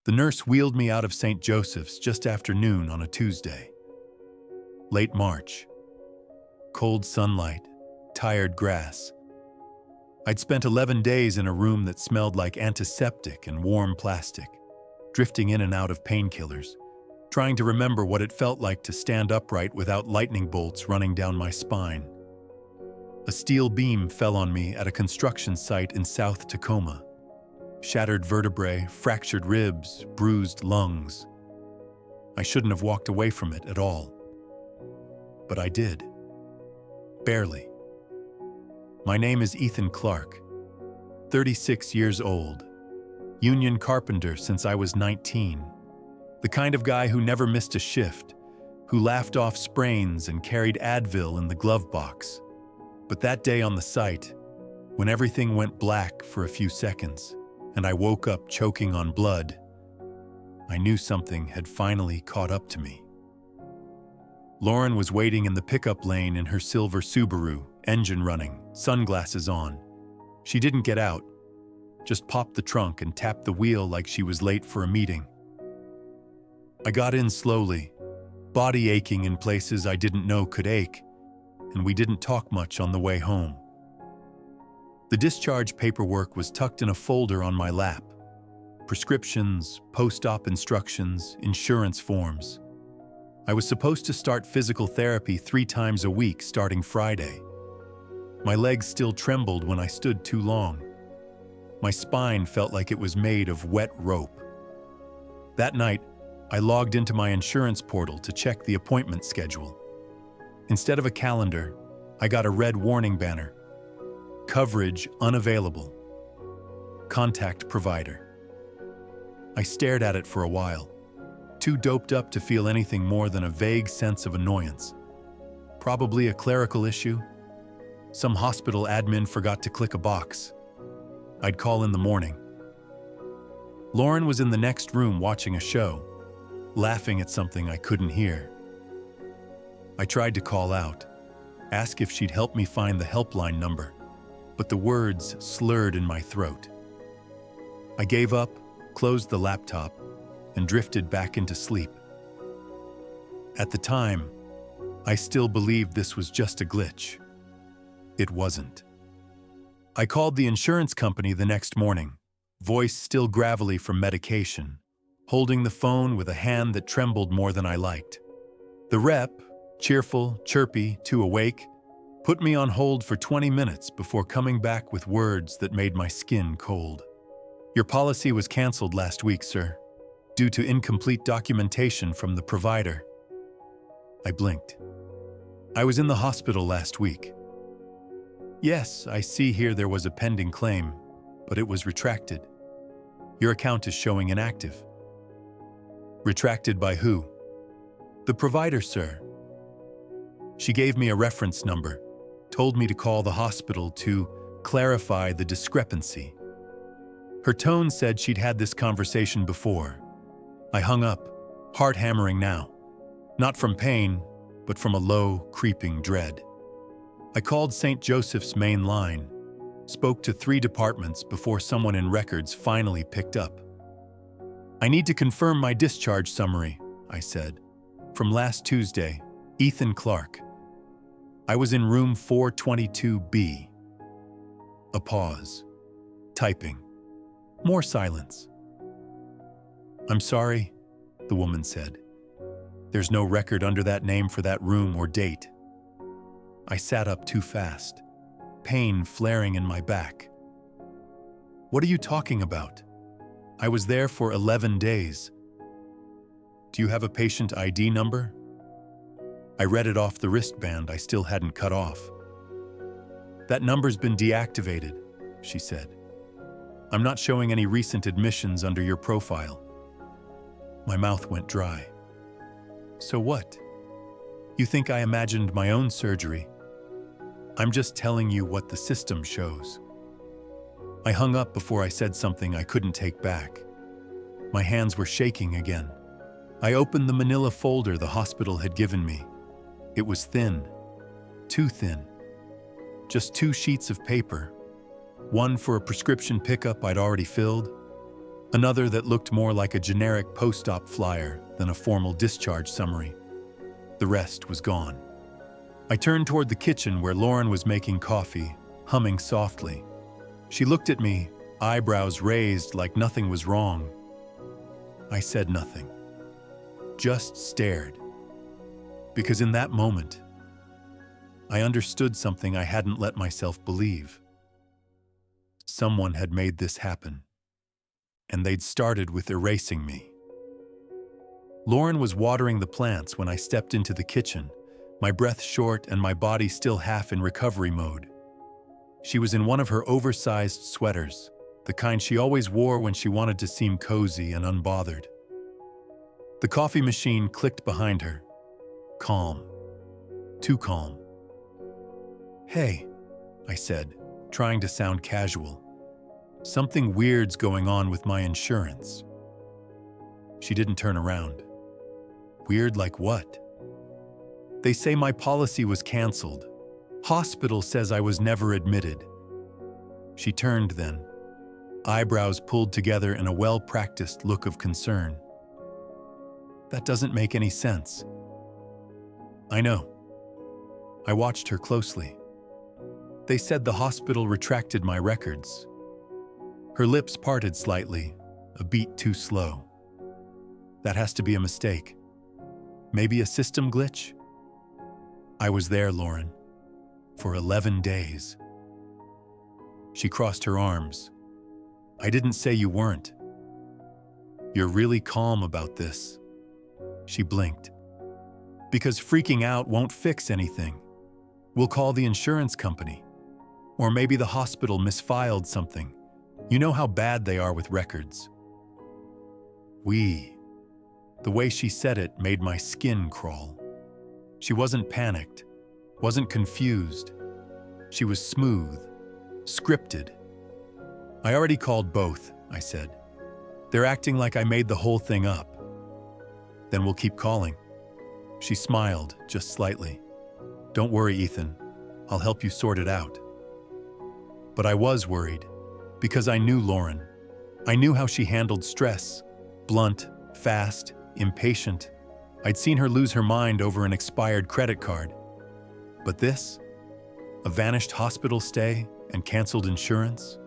The nurse wheeled me out of St. Joseph's just after noon on a Tuesday. Late March. Cold sunlight, tired grass. I'd spent 11 days in a room that smelled like antiseptic and warm plastic, drifting in and out of painkillers, trying to remember what it felt like to stand upright without lightning bolts running down my spine. A steel beam fell on me at a construction site in South Tacoma. Shattered vertebrae, fractured ribs, bruised lungs. I shouldn't have walked away from it at all. But I did. Barely. My name is Ethan Clarke, 36 years old, union carpenter since I was 19, the kind of guy who never missed a shift, who laughed off sprains and carried Advil in the glove box. But that day on the site, when everything went black for a few seconds, and I woke up choking on blood, I knew something had finally caught up to me. Lauren was waiting in the pickup lane in her silver Subaru, engine running, sunglasses on. She didn't get out, just popped the trunk and tapped the wheel like she was late for a meeting. I got in slowly, body aching in places I didn't know could ache, and we didn't talk much on the way home. The discharge paperwork was tucked in a folder on my lap. Prescriptions, post-op instructions, insurance forms. I was supposed to start physical therapy 3 times a week starting Friday. My legs still trembled when I stood too long. My spine felt like it was made of wet rope. That night, I logged into my insurance portal to check the appointment schedule. Instead of a calendar, I got a red warning banner. Coverage unavailable. Contact provider. I stared at it for a while, too doped up to feel anything more than a vague sense of annoyance. Probably a clerical issue. Some hospital admin forgot to click a box. I'd call in the morning. Lauren was in the next room watching a show, laughing at something I couldn't hear. I tried to call out, ask if she'd help me find the helpline number, but the words slurred in my throat. I gave up, closed the laptop, and drifted back into sleep. At the time, I still believed this was just a glitch. It wasn't. I called the insurance company the next morning, voice still gravelly from medication, holding the phone with a hand that trembled more than I liked. The rep, cheerful, chirpy, too awake, put me on hold for 20 minutes before coming back with words that made my skin cold. Your policy was canceled last week, sir, due to incomplete documentation from the provider. I blinked. I was in the hospital last week. Yes, I see here there was a pending claim, but it was retracted. Your account is showing inactive. Retracted by who? The provider, sir. She gave me a reference number, told me to call the hospital to clarify the discrepancy. Her tone said she'd had this conversation before. I hung up, heart hammering now, not from pain, but from a low, creeping dread. I called St. Joseph's main line, spoke to 3 departments before someone in records finally picked up. I need to confirm my discharge summary, I said. From last Tuesday, Ethan Clarke. I was in room 422B. A pause. Typing. More silence. I'm sorry, the woman said. There's no record under that name for that room or date. I sat up too fast, pain flaring in my back. What are you talking about? I was there for 11 days. Do you have a patient ID number? I read it off the wristband I still hadn't cut off. That number's been deactivated, she said. I'm not showing any recent admissions under your profile. My mouth went dry. So what? You think I imagined my own surgery? I'm just telling you what the system shows. I hung up before I said something I couldn't take back. My hands were shaking again. I opened the manila folder the hospital had given me. It was thin, too thin. Just 2 sheets of paper, one for a prescription pickup I'd already filled, Another that looked more like a generic post-op flyer than a formal discharge summary. The rest was gone. I turned toward the kitchen where Lauren was making coffee, humming softly. She looked at me, eyebrows raised like nothing was wrong. I said nothing, just stared. Because in that moment, I understood something I hadn't let myself believe. Someone had made this happen, and they'd started with erasing me. Lauren was watering the plants when I stepped into the kitchen, my breath short and my body still half in recovery mode. She was in one of her oversized sweaters, the kind she always wore when she wanted to seem cozy and unbothered. The coffee machine clicked behind her. Calm. Too calm. "Hey," I said, trying to sound casual. "Something weird's going on with my insurance." She didn't turn around. "Weird like what?" "They say my policy was canceled. Hospital says I was never admitted." She turned then, eyebrows pulled together in a well-practiced look of concern. "That doesn't make any sense." "I know." I watched her closely. "They said the hospital retracted my records." Her lips parted slightly, a beat too slow. "That has to be a mistake. Maybe a system glitch?" "I was there, Lauren, for 11 days. She crossed her arms. "I didn't say you weren't." "You're really calm about this." She blinked. "Because freaking out won't fix anything. We'll call the insurance company. Or maybe the hospital misfiled something. You know how bad they are with records." "We." The way she said it made my skin crawl. She wasn't panicked, wasn't confused. She was smooth, scripted. "I already called both," I said. "They're acting like I made the whole thing up." "Then we'll keep calling." She smiled, just slightly. "Don't worry, Ethan. I'll help you sort it out." But I was worried, because I knew Lauren. I knew how she handled stress. Blunt, fast, impatient. I'd seen her lose her mind over an expired credit card. But this? A vanished hospital stay and canceled insurance?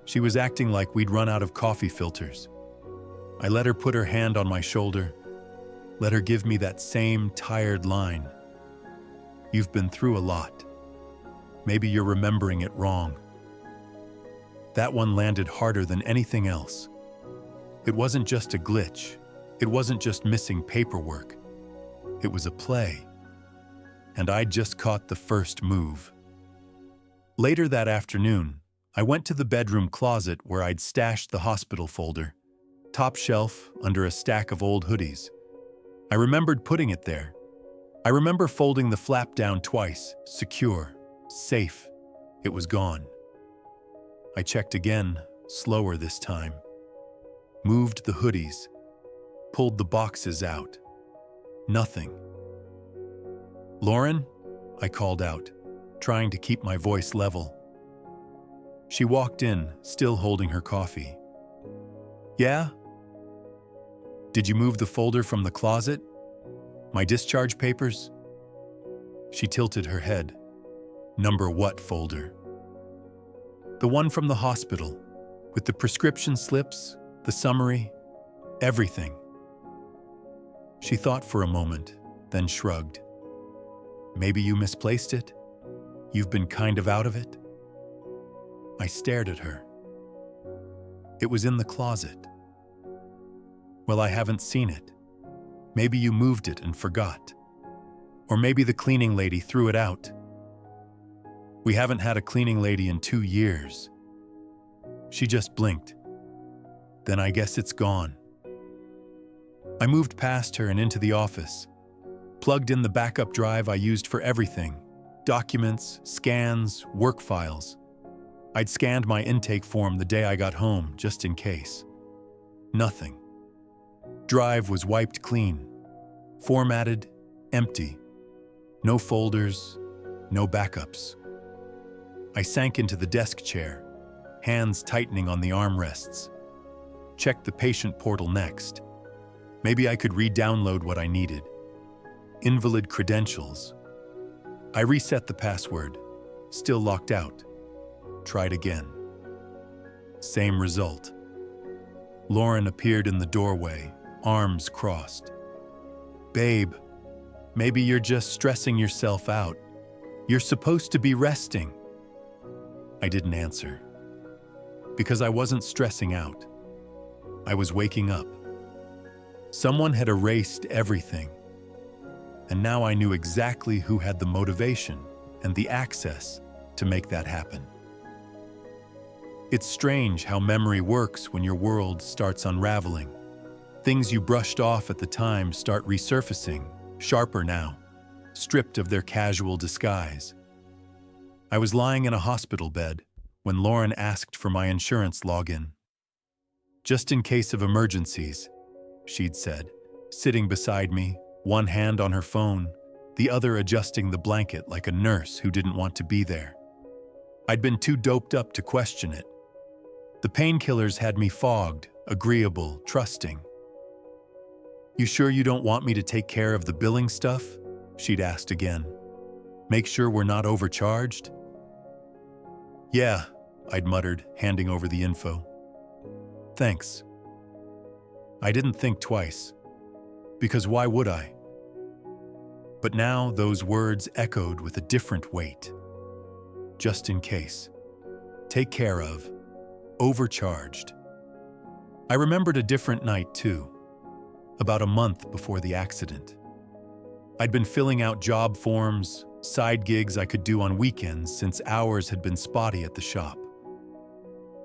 She was acting like we'd run out of coffee filters. I let her put her hand on my shoulder, let her give me that same tired line. "You've been through a lot. Maybe you're remembering it wrong." That one landed harder than anything else. It wasn't just a glitch. It wasn't just missing paperwork. It was a play. And I'd just caught the first move. Later that afternoon, I went to the bedroom closet where I'd stashed the hospital folder, top shelf under a stack of old hoodies. I remembered putting it there. I remember folding the flap down twice, secure, safe. It was gone. I checked again, slower this time. Moved the hoodies, pulled the boxes out. Nothing. "Lauren?" I called out, trying to keep my voice level. She walked in, still holding her coffee. "Yeah?" "Did you move the folder from the closet? My discharge papers?" She tilted her head. "Number what folder?" "The one from the hospital, with the prescription slips, the summary, everything." She thought for a moment, then shrugged. "Maybe you misplaced it? You've been kind of out of it?" I stared at her. "It was in the closet." "Well, I haven't seen it. Maybe you moved it and forgot. Or maybe the cleaning lady threw it out." "We haven't had a cleaning lady in 2 years." She just blinked. "Then I guess it's gone." I moved past her and into the office, plugged in the backup drive I used for everything, documents, scans, work files. I'd scanned my intake form the day I got home, just in case. Nothing. Drive was wiped clean, formatted, empty. No folders, no backups. I sank into the desk chair, hands tightening on the armrests. checked the patient portal next. Maybe I could re-download what I needed. Invalid credentials. I reset the password. Still locked out. Tried again. Same result. Lauren appeared in the doorway, arms crossed. "Babe, maybe you're just stressing yourself out. You're supposed to be resting." I didn't answer. Because I wasn't stressing out. I was waking up. Someone had erased everything. And now I knew exactly who had the motivation and the access to make that happen. It's strange how memory works when your world starts unraveling. Things you brushed off at the time start resurfacing, sharper now, stripped of their casual disguise. I was lying in a hospital bed when Lauren asked for my insurance login. "Just in case of emergencies," she'd said, sitting beside me, one hand on her phone, the other adjusting the blanket like a nurse who didn't want to be there. I'd been too doped up to question it. The painkillers had me fogged, agreeable, trusting. "You sure you don't want me to take care of the billing stuff?" she'd asked again. "Make sure we're not overcharged?" "Yeah," I'd muttered, handing over the info. "Thanks." I didn't think twice. Because why would I? But now those words echoed with a different weight. Just in case. Take care of. Overcharged. I remembered a different night too. About a month before the accident. I'd been filling out job forms, side gigs I could do on weekends since hours had been spotty at the shop.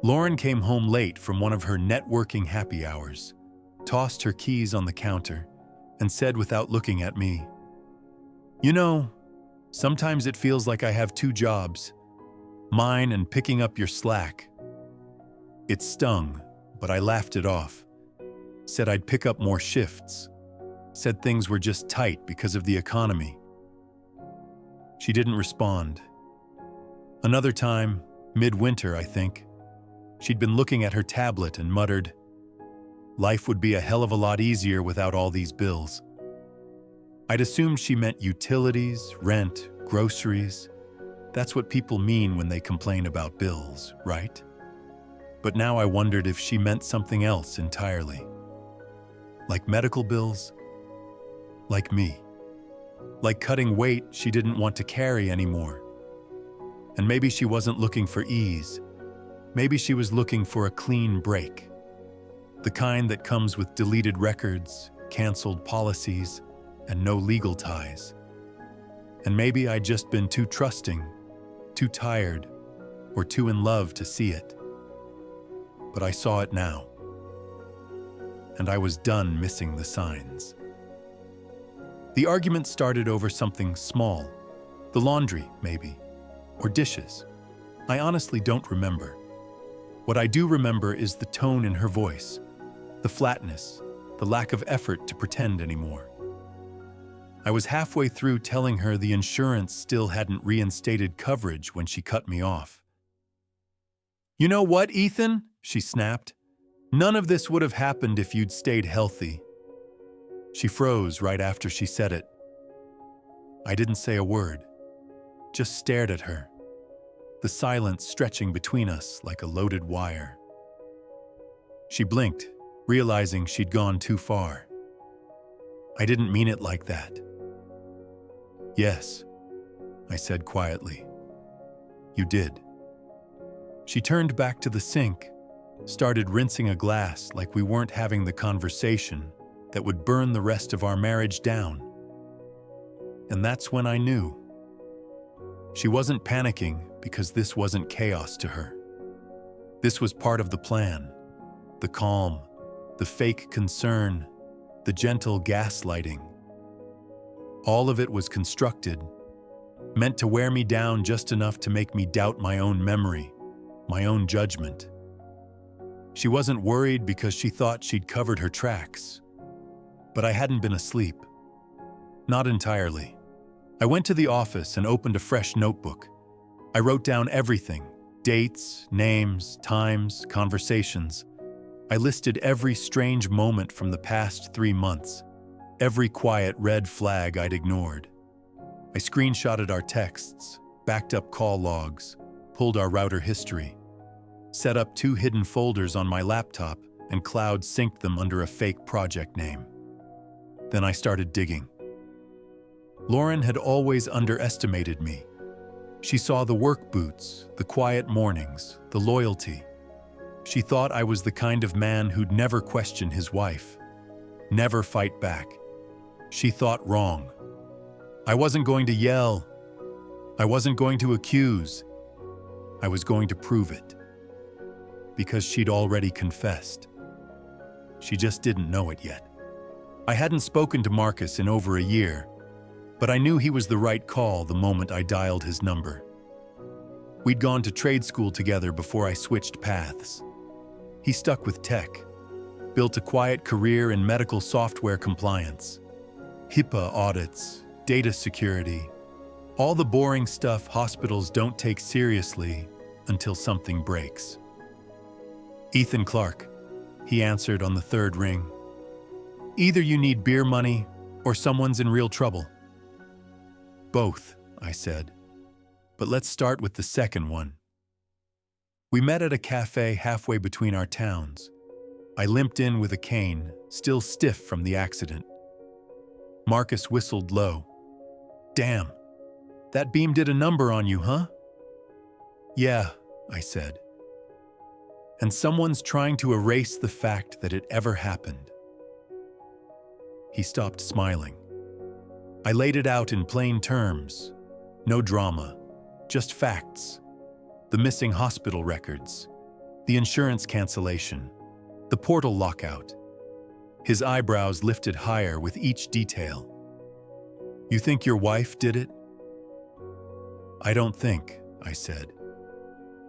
Lauren came home late from one of her networking happy hours, tossed her keys on the counter, and said without looking at me, "You know, sometimes it feels like I have two jobs, mine and picking up your slack." It stung, but I laughed it off. Said I'd pick up more shifts. Said things were just tight because of the economy. She didn't respond. Another time, midwinter, I think, she'd been looking at her tablet and muttered, "Life would be a hell of a lot easier without all these bills." I'd assumed she meant utilities, rent, groceries. That's what people mean when they complain about bills, right? But now I wondered if she meant something else entirely. Like medical bills? Like me. Like cutting weight she didn't want to carry anymore. And maybe she wasn't looking for ease. Maybe she was looking for a clean break. The kind that comes with deleted records, canceled policies, and no legal ties. And maybe I'd just been too trusting, too tired, or too in love to see it. But I saw it now. And I was done missing the signs. The argument started over something small. The laundry, maybe. Or dishes. I honestly don't remember. What I do remember is the tone in her voice. The flatness. The lack of effort to pretend anymore. I was halfway through telling her the insurance still hadn't reinstated coverage when she cut me off. "You know what, Ethan?" she snapped. "None of this would have happened if you'd stayed healthy." She froze right after she said it. I didn't say a word, just stared at her, the silence stretching between us like a loaded wire. She blinked, realizing she'd gone too far. "I didn't mean it like that." "Yes," I said quietly. "You did." She turned back to the sink, started rinsing a glass like we weren't having the conversation that would burn the rest of our marriage down. And that's when I knew. She wasn't panicking because this wasn't chaos to her. This was part of the plan, the calm, the fake concern, the gentle gaslighting. All of it was constructed, meant to wear me down just enough to make me doubt my own memory, my own judgment. She wasn't worried because she thought she'd covered her tracks. But I hadn't been asleep. Not entirely. I went to the office and opened a fresh notebook. I wrote down everything, dates, names, times, conversations. I listed every strange moment from the past 3 months, every quiet red flag I'd ignored. I screenshotted our texts, backed up call logs, pulled our router history, set up 2 hidden folders on my laptop, and cloud synced them under a fake project name. Then I started digging. Lauren had always underestimated me. She saw the work boots, the quiet mornings, the loyalty. She thought I was the kind of man who'd never question his wife, never fight back. She thought wrong. I wasn't going to yell. I wasn't going to accuse. I was going to prove it. Because she'd already confessed. She just didn't know it yet. I hadn't spoken to Marcus in over a year, but I knew he was the right call the moment I dialed his number. We'd gone to trade school together before I switched paths. He stuck with tech, built a quiet career in medical software compliance, HIPAA audits, data security, all the boring stuff hospitals don't take seriously until something breaks. Ethan Clarke, he answered on the 3rd ring. Either you need beer money or someone's in real trouble. Both, I said. But let's start with the second one. We met at a cafe halfway between our towns. I limped in with a cane, still stiff from the accident. Marcus whistled low. Damn, that beam did a number on you, huh? Yeah, I said. And someone's trying to erase the fact that it ever happened. He stopped smiling. I laid it out in plain terms. No drama, just facts. The missing hospital records, the insurance cancellation, the portal lockout. His eyebrows lifted higher with each detail. You think your wife did it? I don't think, I said.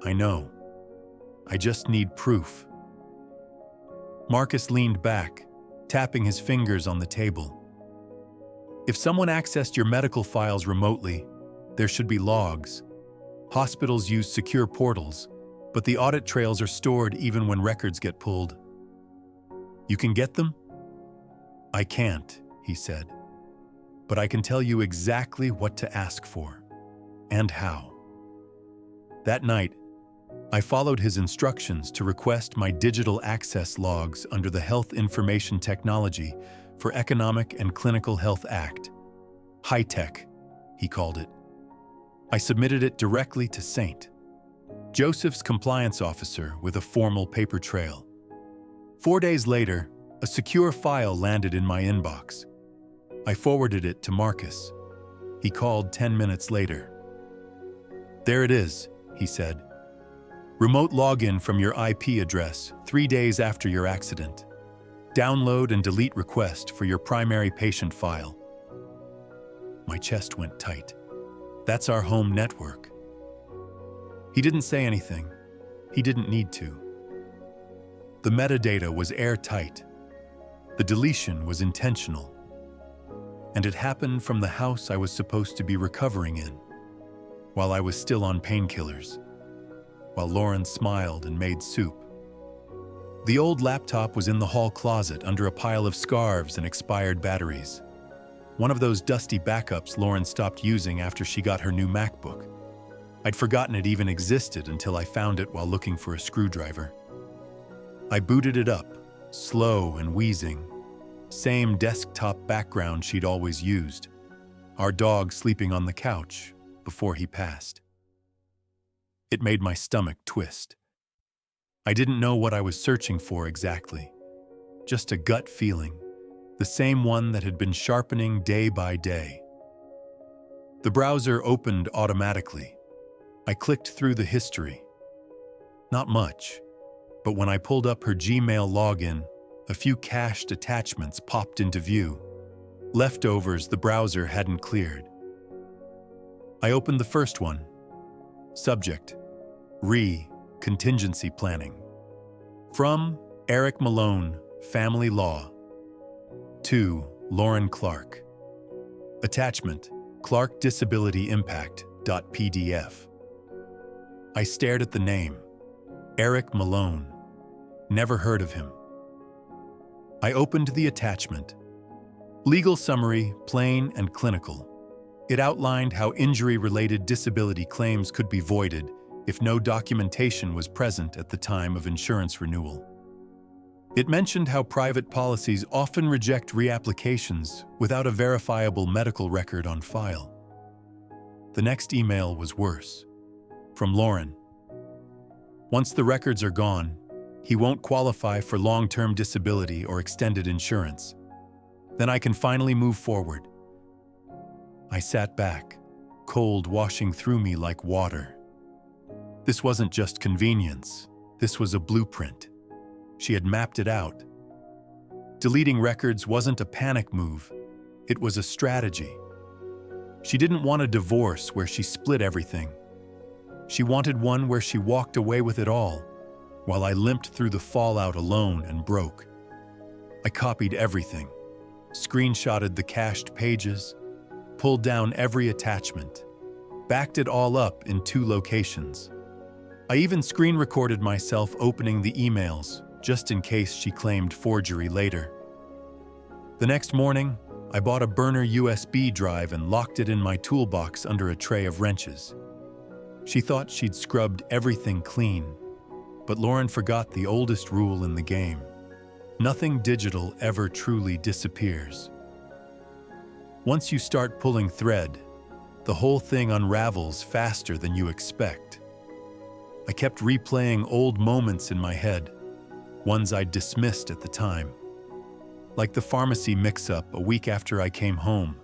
I know. I just need proof. Marcus leaned back, tapping his fingers on the table. If someone accessed your medical files remotely, there should be logs. Hospitals use secure portals, but the audit trails are stored even when records get pulled. You can get them? I can't, he said. But I can tell you exactly what to ask for, and how. That night, I followed his instructions to request my digital access logs under the Health Information Technology for Economic and Clinical Health Act. High tech, he called it. I submitted it directly to St. Joseph's compliance officer with a formal paper trail. 4 days later, a secure file landed in my inbox. I forwarded it to Marcus. He called 10 minutes later. There it is, he said. Remote login from your IP address 3 days after your accident. Download and delete request for your primary patient file. My chest went tight. That's our home network. He didn't say anything. He didn't need to. The metadata was airtight. The deletion was intentional. And it happened from the house I was supposed to be recovering in, while I was still on painkillers, while Lauren smiled and made soup. The old laptop was in the hall closet under a pile of scarves and expired batteries. One of those dusty backups Lauren stopped using after she got her new MacBook. I'd forgotten it even existed until I found it while looking for a screwdriver. I booted it up, slow and wheezing. Same desktop background she'd always used. Our dog sleeping on the couch before he passed. It made my stomach twist. I didn't know what I was searching for exactly. Just a gut feeling, the same one that had been sharpening day by day. The browser opened automatically. I clicked through the history. Not much, but when I pulled up her Gmail login, a few cached attachments popped into view. Leftovers the browser hadn't cleared. I opened the first one. Subject: Contingency Planning. From Eric Malone, Family Law. To Lauren Clarke. Attachment: Clarke Disability Impact.pdf. I stared at the name. Eric Malone. Never heard of him. I opened the attachment. Legal summary, plain and clinical. It outlined how injury-related disability claims could be voided if no documentation was present at the time of insurance renewal. It mentioned how private policies often reject reapplications without a verifiable medical record on file. The next email was worse. From Lauren. Once the records are gone, he won't qualify for long-term disability or extended insurance. Then I can finally move forward. I sat back, cold washing through me like water. This wasn't just convenience. This was a blueprint. She had mapped it out. Deleting records wasn't a panic move. It was a strategy. She didn't want a divorce where she split everything. She wanted one where she walked away with it all, while I limped through the fallout alone and broke. I copied everything, screenshotted the cached pages, pulled down every attachment, backed it all up in 2 locations. I even screen recorded myself opening the emails, just in case she claimed forgery later. The next morning, I bought a burner USB drive and locked it in my toolbox under a tray of wrenches. She thought she'd scrubbed everything clean, but Lauren forgot the oldest rule in the game. Nothing digital ever truly disappears. Once you start pulling thread, the whole thing unravels faster than you expect. I kept replaying old moments in my head, ones I'd dismissed at the time. Like the pharmacy mix-up a week after I came home.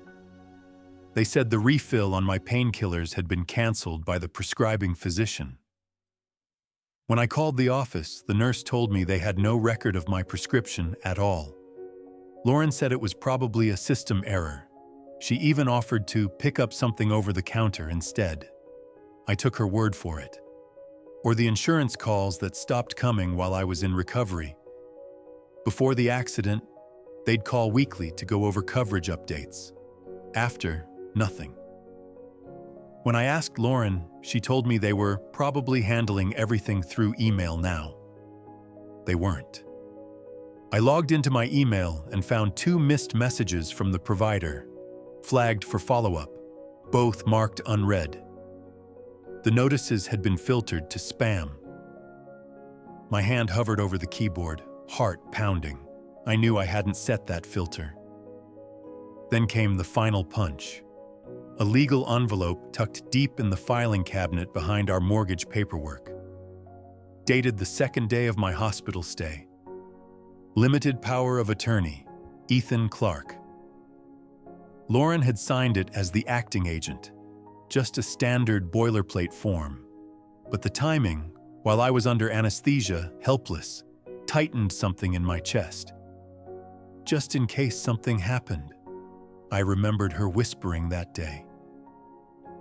They said the refill on my painkillers had been canceled by the prescribing physician. When I called the office, the nurse told me they had no record of my prescription at all. Lauren said it was probably a system error. She even offered to pick up something over the counter instead. I took her word for it. Or the insurance calls that stopped coming while I was in recovery. Before the accident, they'd call weekly to go over coverage updates. After, nothing. When I asked Lauren, she told me they were probably handling everything through email now. They weren't. I logged into my email and found 2 missed messages from the provider, flagged for follow-up, both marked unread. The notices had been filtered to spam. My hand hovered over the keyboard, heart pounding. I knew I hadn't set that filter. Then came the final punch. A legal envelope tucked deep in the filing cabinet behind our mortgage paperwork. Dated the 2nd day of my hospital stay. Limited power of attorney, Ethan Clarke. Lauren had signed it as the acting agent, just a standard boilerplate form. But the timing, while I was under anesthesia, helpless, tightened something in my chest. Just in case something happened. I remembered her whispering that day.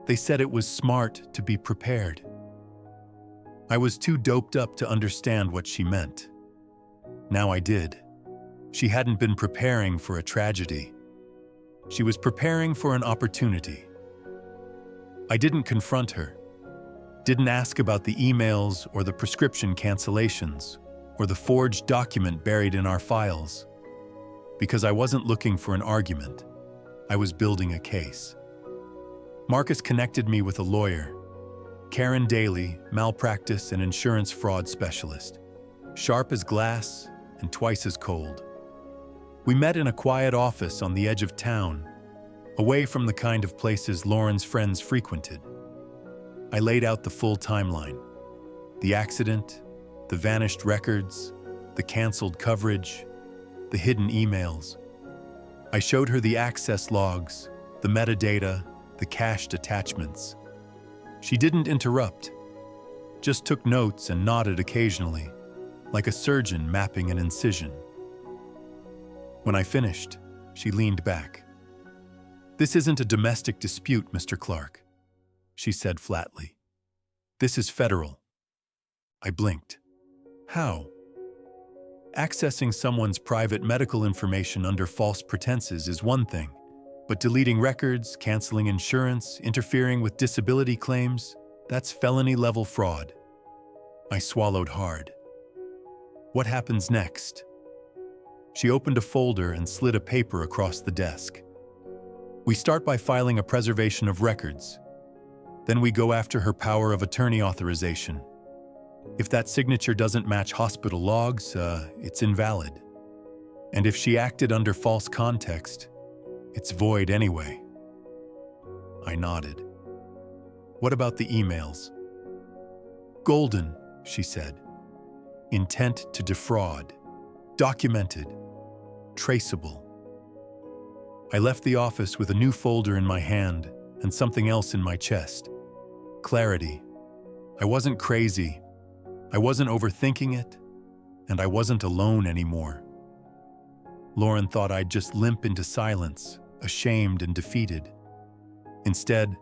They said it was smart to be prepared. I was too doped up to understand what she meant. Now I did. She hadn't been preparing for a tragedy. She was preparing for an opportunity. I didn't confront her. Didn't ask about the emails or the prescription cancellations or the forged document buried in our files. Because I wasn't looking for an argument. I was building a case. Marcus connected me with a lawyer, Karen Daly, malpractice and insurance fraud specialist, sharp as glass and twice as cold. We met in a quiet office on the edge of town, away from the kind of places Lauren's friends frequented. I laid out the full timeline. The accident, the vanished records, the canceled coverage, the hidden emails. I showed her the access logs, the metadata, the cached attachments. She didn't interrupt, just took notes and nodded occasionally, like a surgeon mapping an incision. When I finished, she leaned back. "This isn't a domestic dispute, Mr. Clarke," she said flatly. "This is federal." I blinked. How? Accessing someone's private medical information under false pretenses is one thing, but deleting records, canceling insurance, interfering with disability claims, that's felony-level fraud. I swallowed hard. What happens next? She opened a folder and slid a paper across the desk. We start by filing a preservation of records. Then we go after her power of attorney authorization. If that signature doesn't match hospital logs, it's invalid. And if she acted under false context, it's void anyway. I nodded. What about the emails? Golden, she said. Intent to defraud. Documented. Traceable. I left the office with a new folder in my hand and something else in my chest. Clarity. I wasn't crazy. I wasn't overthinking it. And I wasn't alone anymore. Lauren thought I'd just limp into silence, ashamed and defeated. Instead,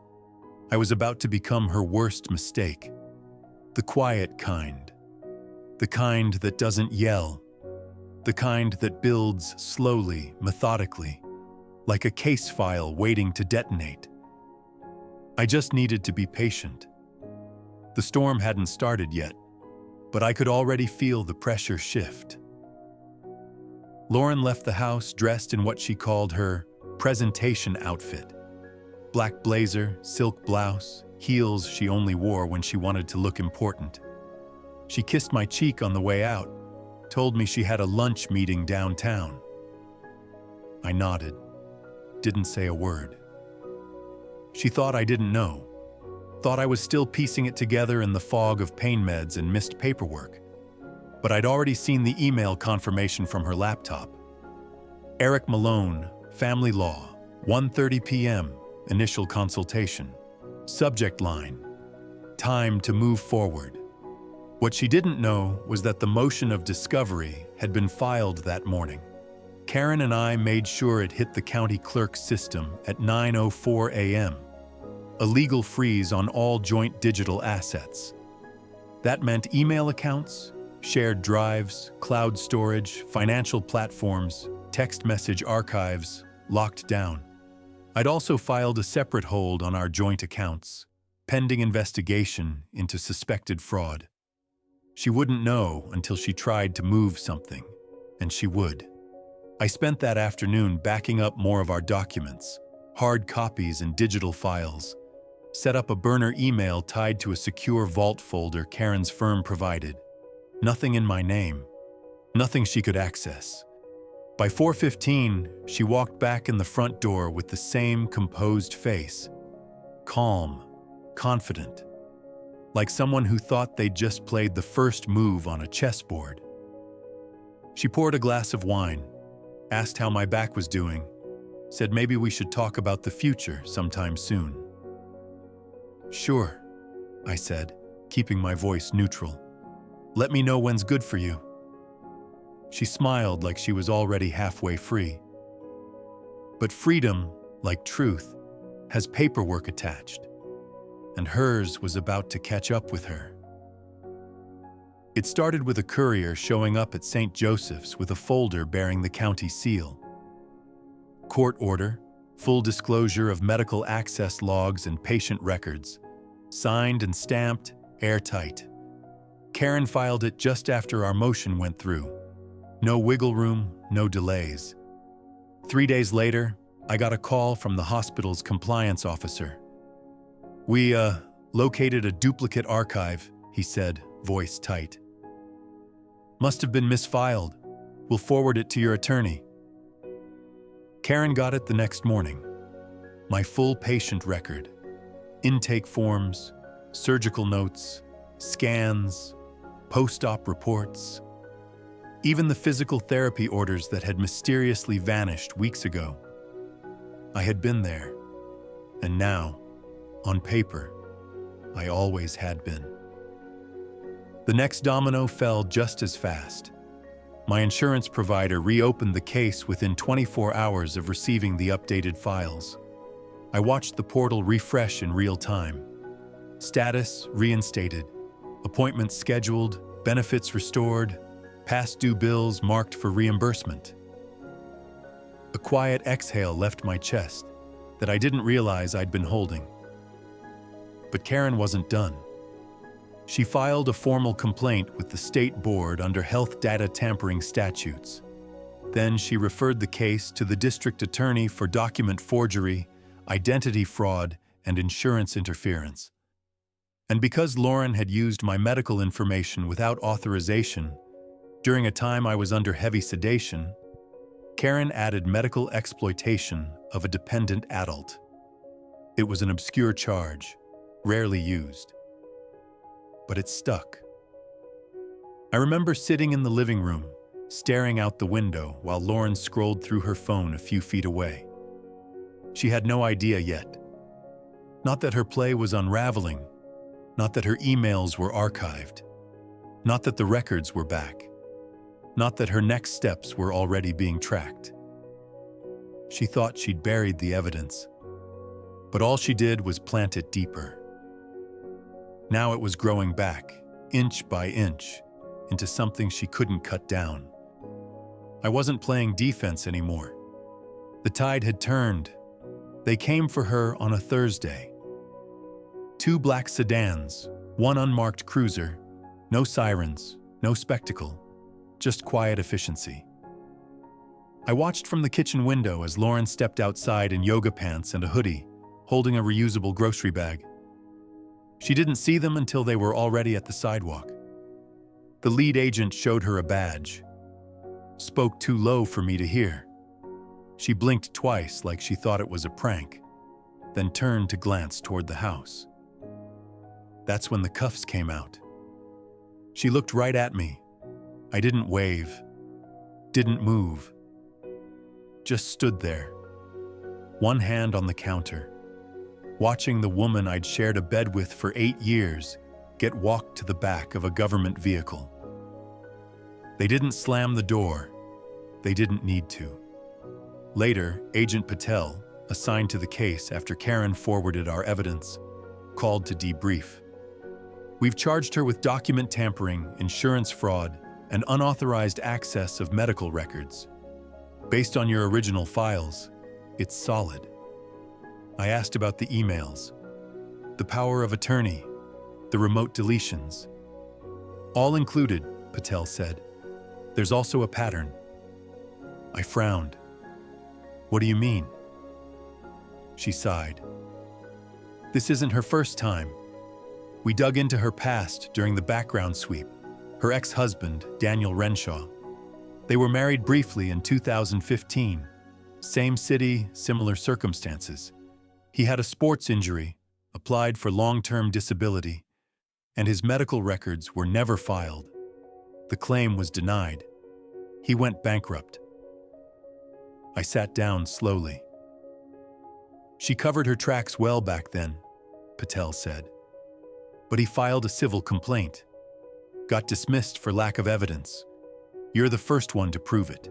I was about to become her worst mistake. The quiet kind. The kind that doesn't yell. The kind that builds slowly, methodically, like a case file waiting to detonate. I just needed to be patient. The storm hadn't started yet, but I could already feel the pressure shift. Lauren left the house dressed in what she called her presentation outfit. Black blazer, silk blouse, heels she only wore when she wanted to look important. She kissed my cheek on the way out, told me she had a lunch meeting downtown. I nodded, didn't say a word. She thought I didn't know, thought I was still piecing it together in the fog of pain meds and missed paperwork. But I'd already seen the email confirmation from her laptop. Eric Malone, Family Law, 1:30 p.m., initial consultation. Subject line, time to move forward. What she didn't know was that the motion of discovery had been filed that morning. Karen and I made sure it hit the county clerk's system at 9:04 a.m. A legal freeze on all joint digital assets. That meant email accounts, shared drives, cloud storage, financial platforms, text message archives, locked down. I'd also filed a separate hold on our joint accounts, pending investigation into suspected fraud. She wouldn't know until she tried to move something, and she would. I spent that afternoon backing up more of our documents, hard copies and digital files, set up a burner email tied to a secure vault folder Karen's firm provided. Nothing in my name, nothing she could access. By 4:15, she walked back in the front door with the same composed face, calm, confident, like someone who thought they'd just played the first move on a chessboard. She poured a glass of wine, asked how my back was doing, said maybe we should talk about the future sometime soon. Sure, I said, keeping my voice neutral. Let me know when's good for you. She smiled like she was already halfway free. But freedom, like truth, has paperwork attached, and hers was about to catch up with her. It started with a courier showing up at St. Joseph's with a folder bearing the county seal. Court order, full disclosure of medical access logs and patient records, signed and stamped, airtight. Karen filed it just after our motion went through. No wiggle room, no delays. 3 days later, I got a call from the hospital's compliance officer. We, located a duplicate archive, he said, voice tight. Must have been misfiled. We'll forward it to your attorney. Karen got it the next morning. My full patient record. Intake forms, surgical notes, scans, post-op reports. Even the physical therapy orders that had mysteriously vanished weeks ago. I had been there, and now, on paper, I always had been. The next domino fell just as fast. My insurance provider reopened the case within 24 hours of receiving the updated files. I watched the portal refresh in real time. Status reinstated, appointments scheduled, benefits restored, past due bills marked for reimbursement. A quiet exhale left my chest that I didn't realize I'd been holding. But Karen wasn't done. She filed a formal complaint with the state board under health data tampering statutes. Then she referred the case to the district attorney for document forgery, identity fraud, and insurance interference. And because Lauren had used my medical information without authorization, during a time I was under heavy sedation, Karen added medical exploitation of a dependent adult. It was an obscure charge, rarely used. But it stuck. I remember sitting in the living room, staring out the window while Lauren scrolled through her phone a few feet away. She had no idea yet. Not that her play was unraveling, not that her emails were archived, not that the records were back, not that her next steps were already being tracked. She thought she'd buried the evidence, but all she did was plant it deeper. Now it was growing back, inch by inch, into something she couldn't cut down. I wasn't playing defense anymore. The tide had turned. They came for her on a Thursday. 2 black sedans, 1 unmarked cruiser, no sirens, no spectacle, just quiet efficiency. I watched from the kitchen window as Lauren stepped outside in yoga pants and a hoodie, holding a reusable grocery bag. She didn't see them until they were already at the sidewalk. The lead agent showed her a badge. Spoke too low for me to hear. She blinked twice like she thought it was a prank, then turned to glance toward the house. That's when the cuffs came out. She looked right at me. I didn't wave, didn't move, just stood there, one hand on the counter, watching the woman I'd shared a bed with for 8 years get walked to the back of a government vehicle. They didn't slam the door. They didn't need to. Later, Agent Patel, assigned to the case after Karen forwarded our evidence, called to debrief. We've charged her with document tampering, insurance fraud, and unauthorized access of medical records. Based on your original files, it's solid. I asked about the emails, the power of attorney, the remote deletions. All included, Patel said. There's also a pattern. I frowned. What do you mean? She sighed. This isn't her first time. We dug into her past during the background sweep. Her ex-husband, Daniel Renshaw. They were married briefly in 2015. Same city, similar circumstances. He had a sports injury, applied for long-term disability, and his medical records were never filed. The claim was denied. He went bankrupt. I sat down slowly. She covered her tracks well back then, Patel said. But he filed a civil complaint. Got dismissed for lack of evidence. You're the first one to prove it.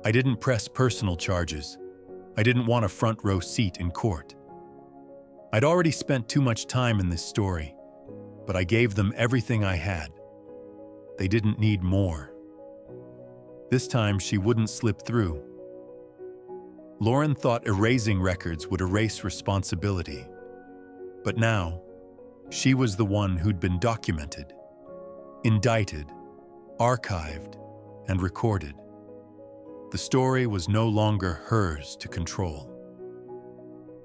I didn't press personal charges. I didn't want a front row seat in court. I'd already spent too much time in this story, but I gave them everything I had. They didn't need more. This time she wouldn't slip through. Lauren thought erasing records would erase responsibility. But now, she was the one who'd been documented, indicted, archived, and recorded. The story was no longer hers to control.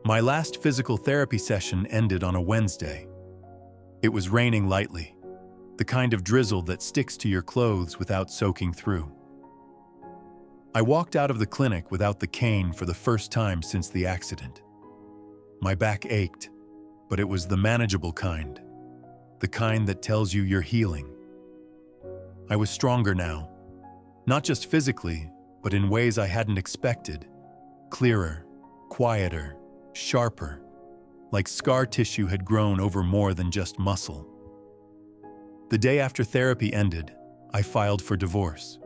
My last physical therapy session ended on a Wednesday. It was raining lightly, the kind of drizzle that sticks to your clothes without soaking through. I walked out of the clinic without the cane for the first time since the accident. My back ached, but it was the manageable kind, the kind that tells you you're healing. I was stronger now, not just physically, but in ways I hadn't expected. Clearer, quieter, sharper, like scar tissue had grown over more than just muscle. The day after therapy ended, I filed for divorce.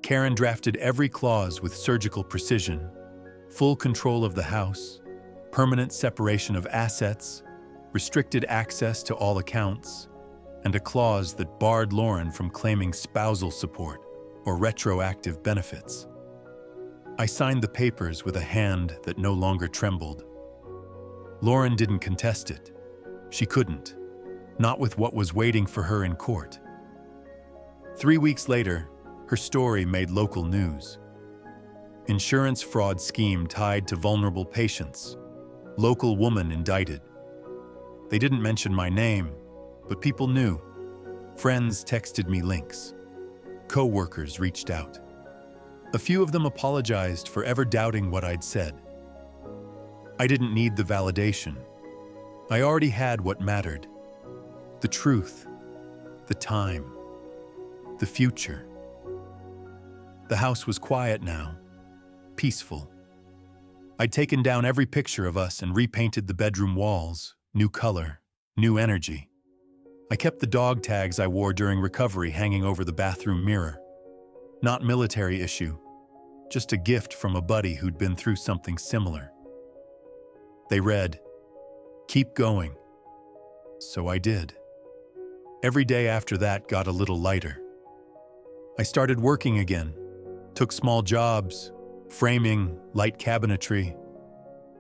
Karen drafted every clause with surgical precision: full control of the house, permanent separation of assets, restricted access to all accounts, and a clause that barred Lauren from claiming spousal support or retroactive benefits. I signed the papers with a hand that no longer trembled. Lauren didn't contest it. She couldn't, not with what was waiting for her in court. 3 weeks later, Her story made local news. Insurance fraud scheme tied to vulnerable patients. Local woman indicted. They didn't mention my name, but people knew. Friends texted me links. Co-workers reached out. A few of them apologized for ever doubting what I'd said. I didn't need the validation. I already had what mattered. The truth, the time, the future. The house was quiet now, peaceful. I'd taken down every picture of us and repainted the bedroom walls, new color, new energy. I kept the dog tags I wore during recovery hanging over the bathroom mirror. Not military issue, just a gift from a buddy who'd been through something similar. They read, "Keep going." So I did. Every day after that got a little lighter. I started working again, took small jobs, framing, light cabinetry,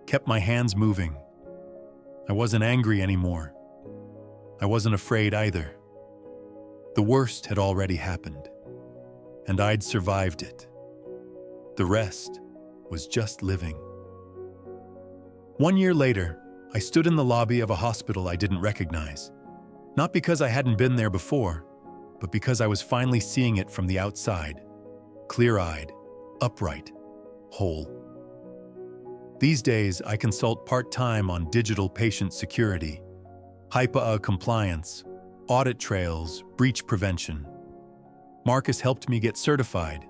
kept my hands moving. I wasn't angry anymore. I wasn't afraid either. The worst had already happened, and I'd survived it. The rest was just living. 1 year later, I stood in the lobby of a hospital I didn't recognize. Not because I hadn't been there before, but because I was finally seeing it from the outside. Clear-eyed, upright, whole. These days, I consult part-time on digital patient security, HIPAA compliance, audit trails, breach prevention. Marcus helped me get certified.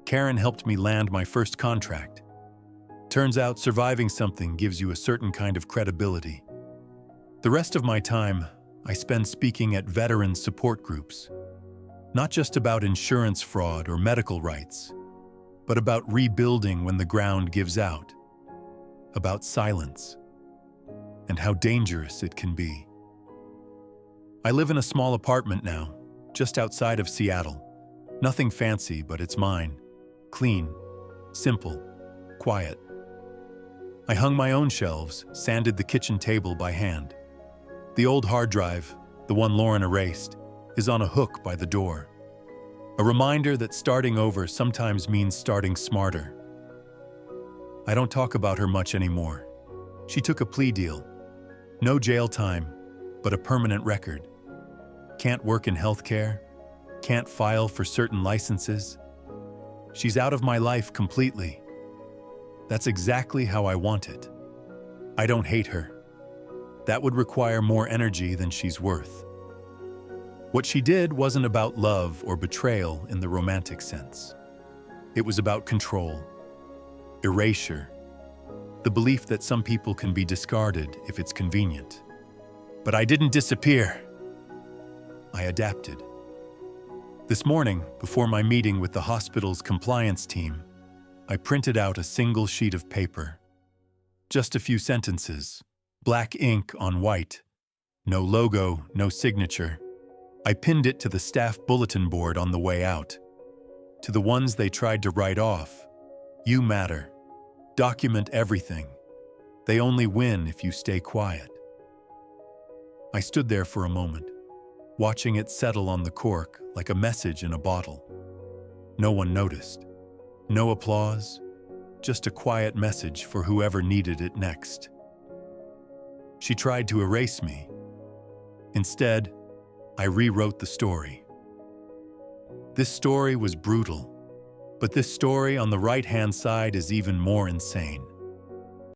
Karen helped me land my first contract. Turns out surviving something gives you a certain kind of credibility. The rest of my time, I spend speaking at veteran support groups. Not just about insurance fraud or medical rights, but about rebuilding when the ground gives out. About silence, and how dangerous it can be. I live in a small apartment now, just outside of Seattle. Nothing fancy, but it's mine. Clean, simple, quiet. I hung my own shelves, sanded the kitchen table by hand. The old hard drive, the one Lauren erased, is on a hook by the door. A reminder that starting over sometimes means starting smarter. I don't talk about her much anymore. She took a plea deal. No jail time, but a permanent record. Can't work in healthcare, can't file for certain licenses. She's out of my life completely. That's exactly how I want it. I don't hate her. That would require more energy than she's worth. What she did wasn't about love or betrayal in the romantic sense. It was about control, erasure, the belief that some people can be discarded if it's convenient. But I didn't disappear. I adapted. This morning, before my meeting with the hospital's compliance team, I printed out a single sheet of paper. Just a few sentences, black ink on white. No logo, no signature. I pinned it to the staff bulletin board on the way out. To the ones they tried to write off. You matter. Document everything. They only win if you stay quiet. I stood there for a moment, watching it settle on the cork like a message in a bottle. No one noticed. No applause, just a quiet message for whoever needed it next. She tried to erase me. Instead, I rewrote the story. This story was brutal, but this story on the right-hand side is even more insane.